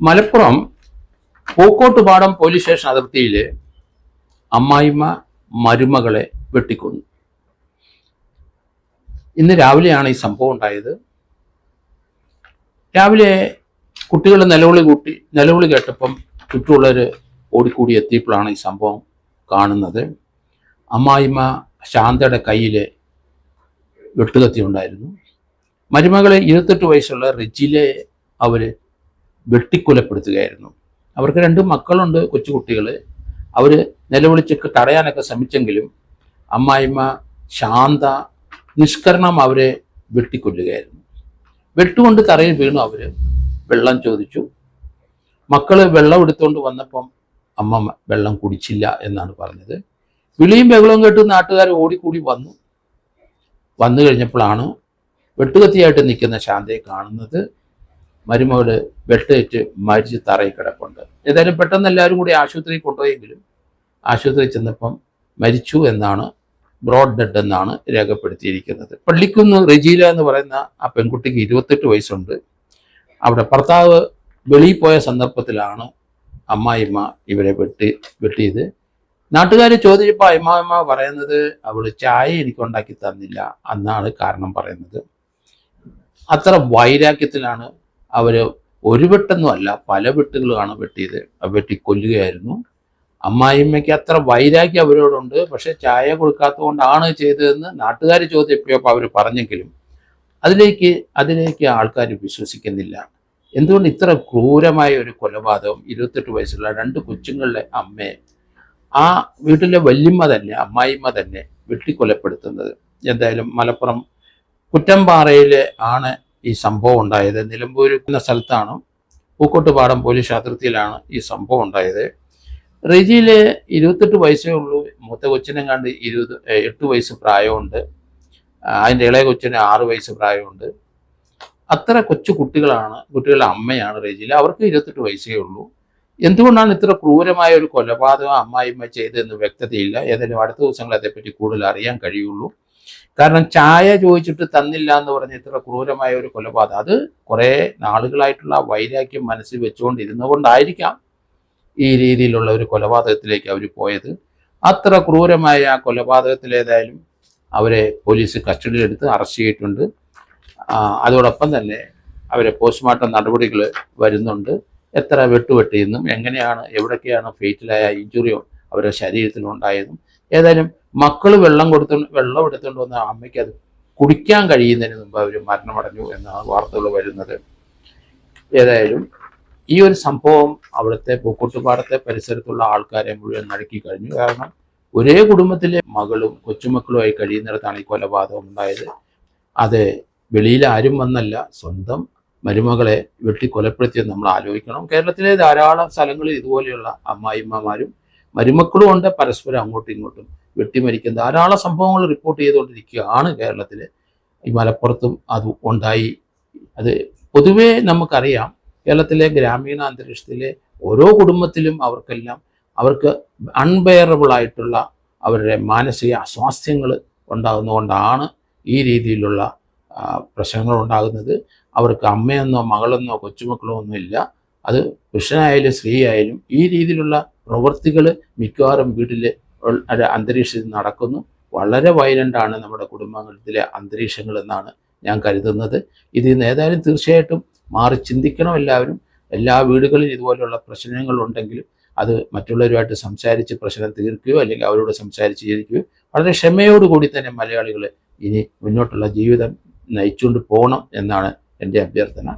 Malappuram Pookkottupadam police station അതിർത്തിയിൽ അമ്മായിമ്മ മരുമകളെ വെട്ടിക്കൊന്നു. ഇന്ന് രാവിലെയാണ് ഈ സംഭവം ഉണ്ടായത്. രാവിലെ കുട്ടികൾ നിലവിളി കേട്ടപ്പം ചുറ്റുമുള്ളവർ ഓടിക്കൂടി എത്തിയപ്പോഴാണ് ഈ സംഭവം കാണുന്നത്. അമ്മായിമ്മ ശാന്തയുടെ കയ്യിൽ വെട്ടുകത്തി ഉണ്ടായിരുന്നു. മരുമകളെ 28 വയസ്സുള്ള റെജിലെ അവർ വെട്ടിക്കൊലപ്പെടുത്തുകയായിരുന്നു. അവർക്ക് 2 മക്കളുണ്ട്, കൊച്ചുകുട്ടികൾ. അവർ നിലവിളിച്ചൊക്കെ തടയാനൊക്കെ ശ്രമിച്ചെങ്കിലും അമ്മായിമ്മ ശാന്ത നിഷ്കരണം അവരെ വെട്ടിക്കൊല്ലുകയായിരുന്നു. വെട്ടുകൊണ്ട് തറയിൽ വീണു. അവർ വെള്ളം ചോദിച്ചു. മക്കള് വെള്ളം എടുത്തുകൊണ്ട് വന്നപ്പം അമ്മ വെള്ളം കുടിച്ചില്ല എന്നാണ് പറഞ്ഞത്. വിളിയും ബഹളവും കേട്ട് നാട്ടുകാർ ഓടിക്കൂടി വന്നു കഴിഞ്ഞപ്പോഴാണ് വെട്ടുകത്തിയായിട്ട് നിൽക്കുന്ന ശാന്തയെ കാണുന്നത്. മരുമകള് വെട്ടേറ്റ് മരിച്ച് തറയിൽ കിടപ്പുണ്ട്. ഏതായാലും പെട്ടെന്ന് എല്ലാവരും കൂടി ആശുപത്രിയിൽ കൊണ്ടുപോയെങ്കിലും ആശുപത്രിയിൽ ചെന്നപ്പം മരിച്ചു എന്നാണ്, ബ്രോഡ് ഡെഡ് എന്നാണ് രേഖപ്പെടുത്തിയിരിക്കുന്നത്. പള്ളിക്കുന്ന് റെജീല എന്ന് പറയുന്ന ആ പെൺകുട്ടിക്ക് 28 വയസ്സുണ്ട്. അവിടെ ഭർത്താവ് വെളിയിൽ പോയ സന്ദർഭത്തിലാണ് അമ്മായിമ്മ ഇവരെ വെട്ടിയത്. നാട്ടുകാർ ചോദിച്ചപ്പോൾ അമ്മായിമ്മ പറയുന്നത് അവള് ചായ എനിക്ക് ഉണ്ടാക്കി തന്നില്ല എന്നാണ് കാരണം പറയുന്നത്. അത്ര വൈരാഗ്യത്തിലാണ് അവര് ഒരു വെട്ടൊന്നും അല്ല, പല വെട്ടുകളാണ് വെട്ടിയത്. വെട്ടിക്കൊല്ലുകയായിരുന്നു. അമ്മായിമ്മയ്ക്ക് അത്ര വൈരാഗ്യം അവരോടുണ്ട്. പക്ഷെ ചായ കൊടുക്കാത്തത് കൊണ്ടാണ് ചെയ്തതെന്ന് നാട്ടുകാർ ചോദിച്ചപ്പോൾ അവർ പറഞ്ഞെങ്കിലും അതിലേക്ക് ആൾക്കാർ വിശ്വസിക്കുന്നില്ല. എന്തുകൊണ്ട് ഇത്ര ക്രൂരമായ ഒരു കൊലപാതകം? 28 വയസ്സുള്ള 2 കൊച്ചുങ്ങളുടെ അമ്മയെ ആ വീട്ടിലെ വല്യമ്മ തന്നെ, അമ്മായിമ്മ തന്നെ വെട്ടിക്കൊലപ്പെടുത്തുന്നത്. എന്തായാലും മലപ്പുറം കുറ്റമ്പാറയിലെ ആണ് ഈ സംഭവം ഉണ്ടായത്. നിലമ്പൂർ എന്ന സ്ഥലത്താണ്, പൂക്കോട്ടുപാടം പോലീസ് അതിർത്തിയിലാണ് ഈ സംഭവം ഉണ്ടായത്. റെജിയിലെ 28 വയസ്സേ ഉള്ളൂ. മൂത്ത കൊച്ചിനെ കണ്ട് 8 വയസ്സ് പ്രായമുണ്ട്. അതിൻ്റെ ഇളയ കൊച്ചിന് 6 വയസ്സ് പ്രായമുണ്ട്. അത്ര കൊച്ചു കുട്ടികളുടെ അമ്മയാണ് റെജില. അവർക്ക് 28 വയസ്സേ ഉള്ളൂ. എന്തുകൊണ്ടാണ് ഇത്ര ക്രൂരമായ ഒരു കൊലപാതകം അമ്മായിമ്മ ചെയ്തതെന്ന് വ്യക്തതയില്ല. ഏതായാലും അടുത്ത ദിവസങ്ങൾ അതേപ്പറ്റി കൂടുതൽ അറിയാൻ കഴിയുള്ളൂ. കാരണം ചായ ചോദിച്ചിട്ട് തന്നില്ല എന്ന് പറഞ്ഞ് ഇത്ര ക്രൂരമായ ഒരു കൊലപാതകം, അത് കുറേ നാളുകളായിട്ടുള്ള വൈരാഗ്യം മനസ്സിൽ വെച്ചുകൊണ്ടിരുന്നുകൊണ്ടായിരിക്കാം ഈ രീതിയിലുള്ള ഒരു കൊലപാതകത്തിലേക്ക് അവർ പോയത്. അത്ര ക്രൂരമായ ആ കൊലപാതകത്തിൽ ഏതായാലും അവരെ പോലീസ് കസ്റ്റഡിയിലെടുത്ത് അറസ്റ്റ് ചെയ്തിട്ടുണ്ട്. അതോടൊപ്പം തന്നെ അവരെ പോസ്റ്റ്മോർട്ടം നടപടികൾ വരുന്നുണ്ട്. എത്ര വെട്ടുവെട്ടിയെന്നും എങ്ങനെയാണ് എവിടൊക്കെയാണ് ഫേറ്റലായ ഇഞ്ചുറിയോ അവരുടെ ശരീരത്തിലുണ്ടായതും. ഏതായാലും മക്കൾ വെള്ളം എടുത്തുകൊണ്ട് വന്ന അമ്മയ്ക്ക് അത് കുടിക്കാൻ കഴിയുന്നതിന് മുമ്പ് അവർ മരണമടഞ്ഞു എന്നാണ് വാർത്തകൾ വരുന്നത്. ഏതായാലും ഈ ഒരു സംഭവം അവിടുത്തെ പൂക്കോട്ടുപാടത്തെ പരിസരത്തുള്ള ആൾക്കാരെ മുഴുവൻ നടുക്കി കഴിഞ്ഞു. കാരണം ഒരേ കുടുംബത്തിലെ മകളും കൊച്ചുമക്കളുമായി കഴിയുന്നിടത്താണ് ഈ കൊലപാതകം ഉണ്ടായത്. അത് വെളിയിൽ ആരും വന്നല്ല, സ്വന്തം മരുമകളെ വെട്ടിക്കൊലപ്പെടുത്തിയെന്ന് നമ്മൾ ആലോചിക്കണം. കേരളത്തിലെ ധാരാളം സ്ഥലങ്ങളിൽ ഇതുപോലെയുള്ള അമ്മായിമ്മമാരും മരുമക്കളും ഉണ്ട്, പരസ്പരം അങ്ങോട്ടും ഇങ്ങോട്ടും വെട്ടിമരിക്കുന്ന ധാരാളം സംഭവങ്ങൾ റിപ്പോർട്ട് ചെയ്തുകൊണ്ടിരിക്കുകയാണ് കേരളത്തിൽ. ഈ മലപ്പുറത്തും അത് ഉണ്ടായി. അത് പൊതുവേ നമുക്കറിയാം, കേരളത്തിലെ ഗ്രാമീണ അന്തരീക്ഷത്തിലെ ഓരോ കുടുംബത്തിലും അവർക്ക് അൺബെയറബിൾ ആയിട്ടുള്ള അവരുടെ മാനസിക അസ്വാസ്ഥ്യങ്ങൾ ഉണ്ടാകുന്നതുകൊണ്ടാണ് ഈ രീതിയിലുള്ള പ്രശ്നങ്ങൾ ഉണ്ടാകുന്നത്. അവർക്ക് അമ്മയെന്നോ മകളെന്നോ കൊച്ചുമക്കളോ ഒന്നുമില്ല. അത് പുരുഷനായാലും സ്ത്രീ ആയാലും ഈ രീതിയിലുള്ള പ്രവൃത്തികൾ മിക്കവാറും വീട്ടിലെ അന്തരീക്ഷത്തിൽ നടക്കുന്നു. വളരെ വയലൻ്റാണ് നമ്മുടെ കുടുംബങ്ങളിലെ അന്തരീക്ഷങ്ങൾ എന്നാണ് ഞാൻ കരുതുന്നത്. ഇതിൽ നിന്ന് ഏതായാലും തീർച്ചയായിട്ടും മാറി ചിന്തിക്കണം എല്ലാവരും. എല്ലാ വീടുകളിലും ഇതുപോലെയുള്ള പ്രശ്നങ്ങൾ ഉണ്ടെങ്കിലും അത് മറ്റുള്ളവരുമായിട്ട് സംസാരിച്ച് പ്രശ്നം തീർക്കുകയോ അല്ലെങ്കിൽ അവരോട് സംസാരിച്ചിരിക്കുകയോ വളരെ ക്ഷമയോടുകൂടി തന്നെ മലയാളികൾ ഇനി മുന്നോട്ടുള്ള ജീവിതം നയിച്ചുകൊണ്ട് പോകണം എന്നാണ് എൻ്റെ അഭ്യർത്ഥന.